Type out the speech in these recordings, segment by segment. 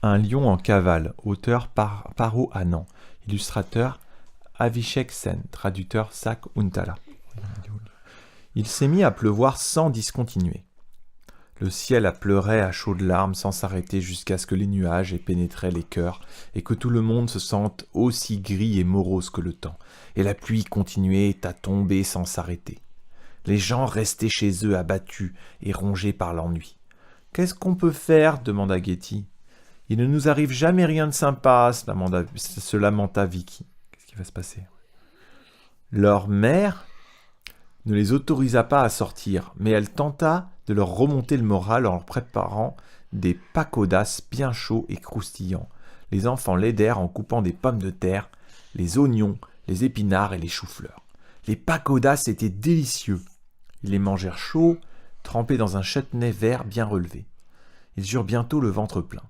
Un lion en cavale, auteur Paro Anand, illustrateur Avishek Sen, traducteur Sak Untala. Il s'est mis à pleuvoir sans discontinuer. Le ciel pleurait à chaudes larmes sans s'arrêter jusqu'à ce que les nuages aient pénétré les cœurs et que tout le monde se sente aussi gris et morose que le temps. Et la pluie continuait à tomber sans s'arrêter. Les gens restaient chez eux abattus et rongés par l'ennui. « Qu'est-ce qu'on peut faire ?» demanda Getty. « Il ne nous arrive jamais rien de sympa » se lamenta Vicky. Qu'est-ce qui va se passer ? Leur mère ne les autorisa pas à sortir, mais elle tenta de leur remonter le moral en leur préparant des pakodas bien chauds et croustillants. Les enfants l'aidèrent en coupant des pommes de terre, les oignons, les épinards et les choux-fleurs. Les pakodas étaient délicieux. Ils les mangèrent chauds, trempés dans un chutney vert bien relevé. Ils eurent bientôt le ventre plein.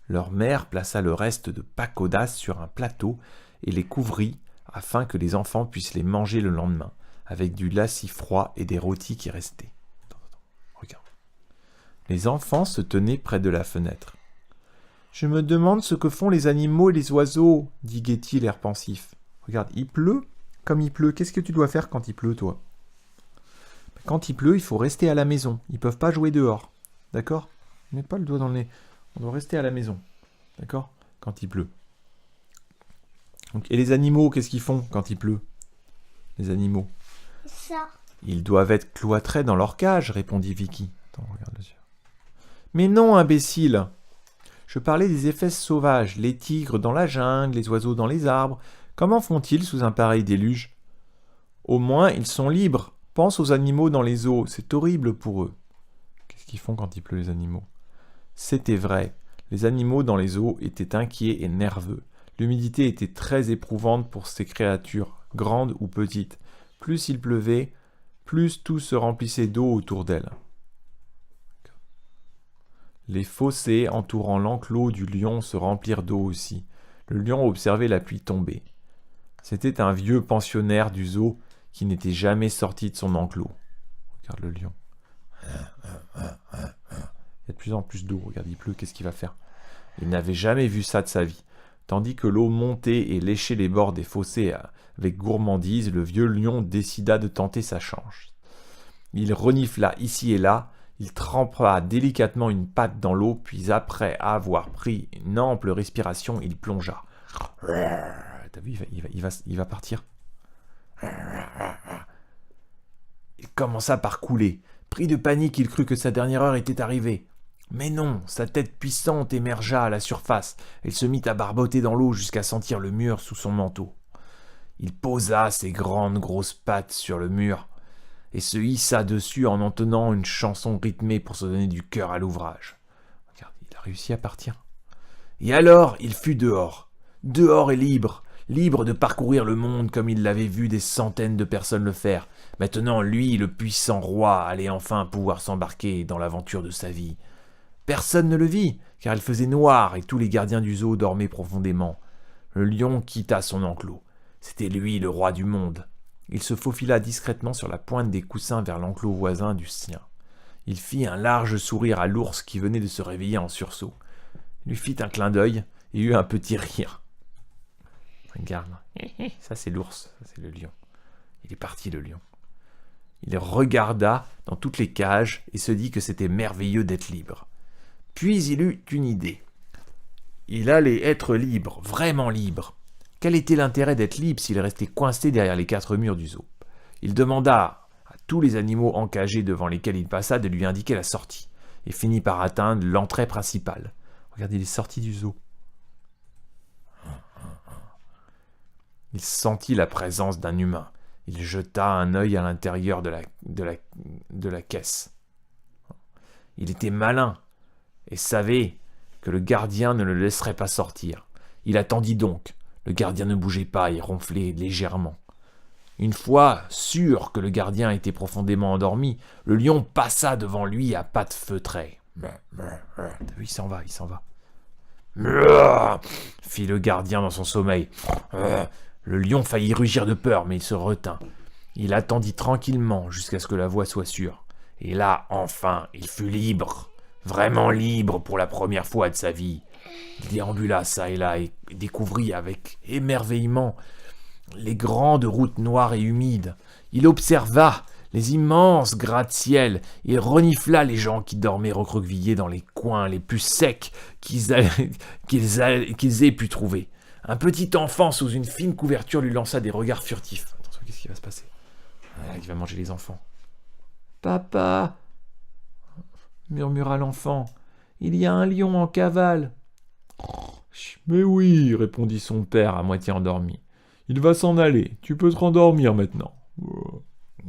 Leur mère plaça le reste de pakodas sur un plateau et les couvrit afin que les enfants puissent les manger le lendemain, avec du lassi froid et des rôtis qui restaient. Regarde. Les enfants se tenaient près de la fenêtre. « Je me demande ce que font les animaux et les oiseaux, » dit Getty l'air pensif. « Regarde, il pleut comme il pleut. Qu'est-ce que tu dois faire quand il pleut, toi ? Quand il pleut, il faut rester à la maison. Ils ne peuvent pas jouer dehors. D'accord ? Mets pas le doigt dans le nez. On doit rester à la maison. D'accord ? Quand il pleut. Donc, et les animaux, qu'est-ce qu'ils font quand il pleut ? Les animaux. Ça. Ils doivent être cloîtrés dans leur cage, répondit Vicky. Attends, regarde les yeux. Mais non, imbécile. Je parlais des effets sauvages, les tigres dans la jungle, les oiseaux dans les arbres. Comment font-ils sous un pareil déluge ? Au moins, ils sont libres. Pense aux animaux dans les eaux, c'est horrible pour eux. Qu'est-ce qu'ils font quand il pleut, les animaux ? C'était vrai. Les animaux dans les eaux étaient inquiets et nerveux. L'humidité était très éprouvante pour ces créatures, grandes ou petites. Plus il pleuvait, plus tout se remplissait d'eau autour d'elles. Les fossés entourant l'enclos du lion se remplirent d'eau aussi. Le lion observait la pluie tomber. C'était un vieux pensionnaire du zoo qui n'était jamais sorti de son enclos. Regarde le lion. Il y a de plus en plus d'eau. Regarde, il pleut, qu'est-ce qu'il va faire ? Il n'avait jamais vu ça de sa vie. Tandis que l'eau montait et léchait les bords des fossés avec gourmandise, le vieux lion décida de tenter sa chance. Il renifla ici et là, il trempa délicatement une patte dans l'eau, puis après avoir pris une ample respiration, il plongea. T'as vu, il va partir. Il commença par couler. Pris de panique, il crut que sa dernière heure était arrivée. Mais non, sa tête puissante émergea à la surface. Elle se mit à barboter dans l'eau jusqu'à sentir le mur sous son manteau. Il posa ses grandes grosses pattes sur le mur et se hissa dessus en entonnant une chanson rythmée pour se donner du cœur à l'ouvrage. Regarde, il a réussi à partir. Et alors, il fut dehors. Dehors et libre. Libre de parcourir le monde comme il l'avait vu des centaines de personnes le faire. Maintenant, lui, le puissant roi, allait enfin pouvoir s'embarquer dans l'aventure de sa vie. Personne ne le vit, car il faisait noir et tous les gardiens du zoo dormaient profondément. Le lion quitta son enclos. C'était lui le roi du monde. Il se faufila discrètement sur la pointe des coussins vers l'enclos voisin du sien. Il fit un large sourire à l'ours qui venait de se réveiller en sursaut. Il lui fit un clin d'œil et eut un petit rire. Regarde, ça c'est l'ours, ça c'est le lion. Il est parti le lion. Il regarda dans toutes les cages et se dit que c'était merveilleux d'être libre. Puis il eut une idée. Il allait être libre, vraiment libre. Quel était l'intérêt d'être libre s'il restait coincé derrière les 4 murs du zoo ? Il demanda à tous les animaux encagés devant lesquels il passa de lui indiquer la sortie et finit par atteindre l'entrée principale. Regardez, il est sorti du zoo. Il sentit la présence d'un humain. Il jeta un œil à l'intérieur de la caisse. Il était malin et savait que le gardien ne le laisserait pas sortir. Il attendit donc. Le gardien ne bougeait pas et ronflait légèrement. Une fois sûr que le gardien était profondément endormi, le lion passa devant lui à pattes feutrées. T'as vu, il s'en va. Fit le gardien dans son sommeil. Le lion faillit rugir de peur, mais il se retint. Il attendit tranquillement jusqu'à ce que la voix soit sûre. Et là, enfin, il fut libre. vraiment libre pour la première fois de sa vie. Il déambula ça et là et découvrit avec émerveillement les grandes routes noires et humides. Il observa les immenses gratte-ciel et renifla les gens qui dormaient recroquevillés dans les coins les plus secs qu'ils aient pu trouver. Un petit enfant sous une fine couverture lui lança des regards furtifs. Attention, qu'est-ce qui va se passer? Il va manger les enfants. « Papa !» murmura l'enfant. « Il y a un lion en cavale. »« Mais oui, » répondit son père à moitié endormi. « Il va s'en aller. Tu peux te rendormir maintenant. »«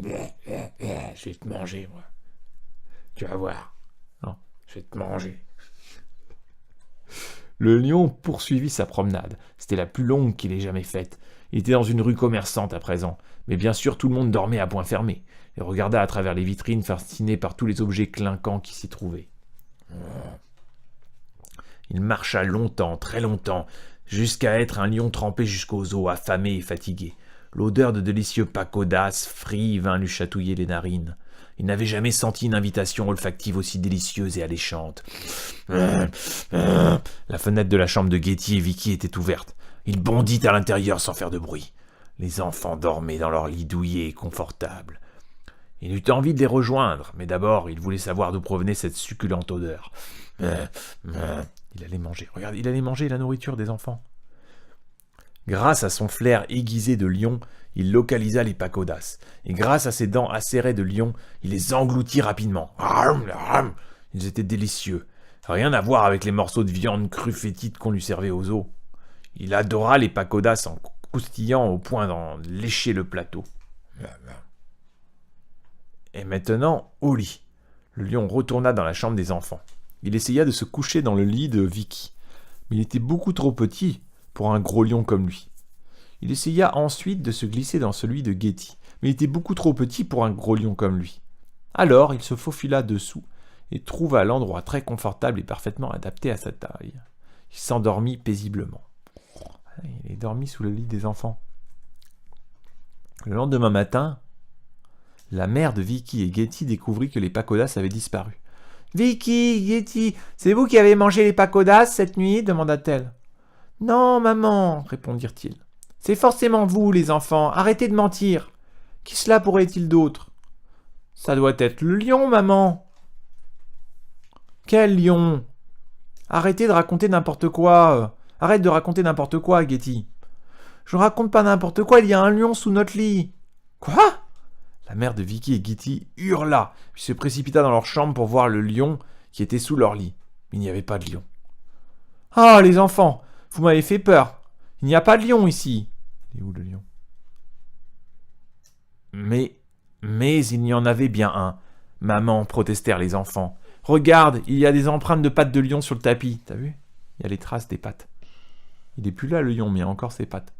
Je vais te manger, moi. Tu vas voir. Non, je vais te manger. » Le lion poursuivit sa promenade. C'était la plus longue qu'il ait jamais faite. Il était dans une rue commerçante à présent, mais bien sûr tout le monde dormait à point fermé et regarda à travers les vitrines fasciné par tous les objets clinquants qui s'y trouvaient. Il marcha longtemps, très longtemps, jusqu'à être un lion trempé jusqu'aux os, affamé et fatigué. L'odeur de délicieux pacodas frits vint lui chatouiller les narines. Il n'avait jamais senti une invitation olfactive aussi délicieuse et alléchante. La fenêtre de la chambre de Getty et Vicky était ouverte. Il bondit à l'intérieur sans faire de bruit. Les enfants dormaient dans leur lit douillet et confortable. Il eut envie de les rejoindre, mais d'abord il voulait savoir d'où provenait cette succulente odeur. Il allait manger. Regarde, il allait manger la nourriture des enfants. Grâce à son flair aiguisé de lion, il localisa les pacodas. Et grâce à ses dents acérées de lion, il les engloutit rapidement. Ils étaient délicieux. Rien à voir avec les morceaux de viande crue fétide qu'on lui servait aux os. Il adora les pacodas en croustillant au point d'en lécher le plateau. Et maintenant, au lit. Le lion retourna dans la chambre des enfants. Il essaya de se coucher dans le lit de Vicky. Mais il était beaucoup trop petit pour un gros lion comme lui. Il essaya ensuite de se glisser dans celui de Getty. Mais il était beaucoup trop petit pour un gros lion comme lui. Alors, il se faufila dessous et trouva l'endroit très confortable et parfaitement adapté à sa taille. Il s'endormit paisiblement. Il est dormi sous le lit des enfants. Le lendemain matin, la mère de Vicky et Getty découvrit que les pacodas avaient disparu. « Vicky, Getty, c'est vous qui avez mangé les pacodas cette nuit ?» demanda-t-elle. « Non, maman, » répondirent-ils. « C'est forcément vous, les enfants, arrêtez de mentir. Qui cela pourrait-il d'autre ?»« Ça doit être le lion, maman. »« Quel lion ? Arrêtez de raconter n'importe quoi. Arrête de raconter n'importe quoi, Getty. »« Je raconte pas n'importe quoi, il y a un lion sous notre lit. »« Quoi ?» La mère de Vicky et Getty hurla, puis se précipita dans leur chambre pour voir le lion qui était sous leur lit. Il n'y avait pas de lion. « Ah, les enfants, vous m'avez fait peur. Il n'y a pas de lion ici. » « Il est où le lion ? » Mais il n'y en avait bien un. « Maman, » protestèrent les enfants. « Regarde, il y a des empreintes de pattes de lion sur le tapis. T'as vu ? Il y a les traces des pattes. Il n'est plus là, le lion, mais il y a encore ses pattes.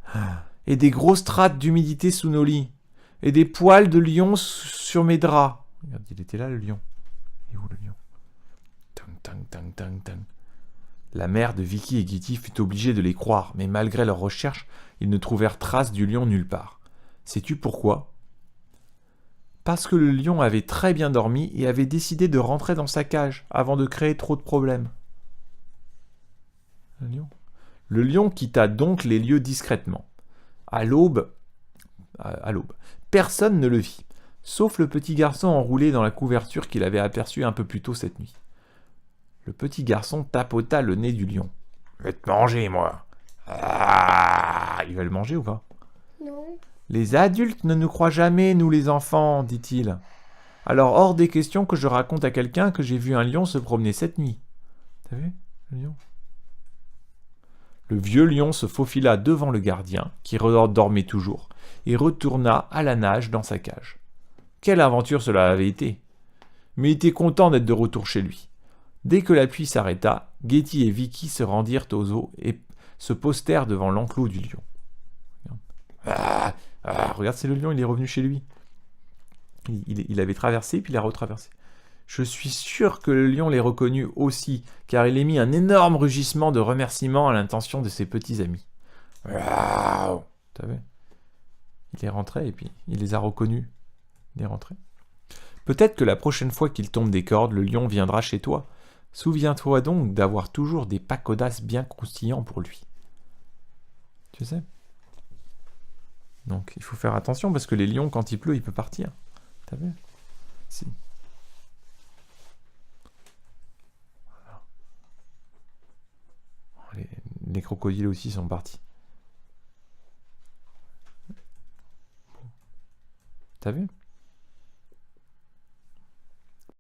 Et des grosses strates d'humidité sous nos lits. Et des poils de lion sur mes draps. » Regarde, il était là, le lion. Il est où, le lion ? Tang, tang, tang, tang, tang. La mère de Vicky et Getty fut obligée de les croire, mais malgré leurs recherches, ils ne trouvèrent trace du lion nulle part. Sais-tu pourquoi ? Parce que le lion avait très bien dormi et avait décidé de rentrer dans sa cage avant de créer trop de problèmes. Le lion quitta donc les lieux discrètement. À l'aube, personne ne le vit, sauf le petit garçon enroulé dans la couverture qu'il avait aperçu un peu plus tôt cette nuit. Le petit garçon tapota le nez du lion. « Je vais te manger, moi. »« Ah, il va le manger ou pas ? » ?»« Non. »« Les adultes ne nous croient jamais, nous les enfants, dit-il. Alors hors des questions que je raconte à quelqu'un que j'ai vu un lion se promener cette nuit. » T'as vu, le lion ? Le vieux lion se faufila devant le gardien, qui dormait toujours, et retourna à la nage dans sa cage. Quelle aventure cela avait été ! Mais il était content d'être de retour chez lui. Dès que la pluie s'arrêta, Getty et Vicky se rendirent aux eaux et se postèrent devant l'enclos du lion. Regarde, c'est le lion, il est revenu chez lui. Il avait traversé, puis il a retraversé. Je suis sûr que le lion l'ait reconnu aussi, car il émit un énorme rugissement de remerciement à l'intention de ses petits amis. T'as vu ? Il est rentré et puis il les a reconnus. Il est rentré. Peut-être que la prochaine fois qu'il tombe des cordes, le lion viendra chez toi. Souviens-toi donc d'avoir toujours des pacodas bien croustillants pour lui. Tu sais? Donc, il faut faire attention parce que les lions, quand il pleut, il peut partir. T'as vu? Si. Voilà. Les crocodiles aussi sont partis. T'as vu?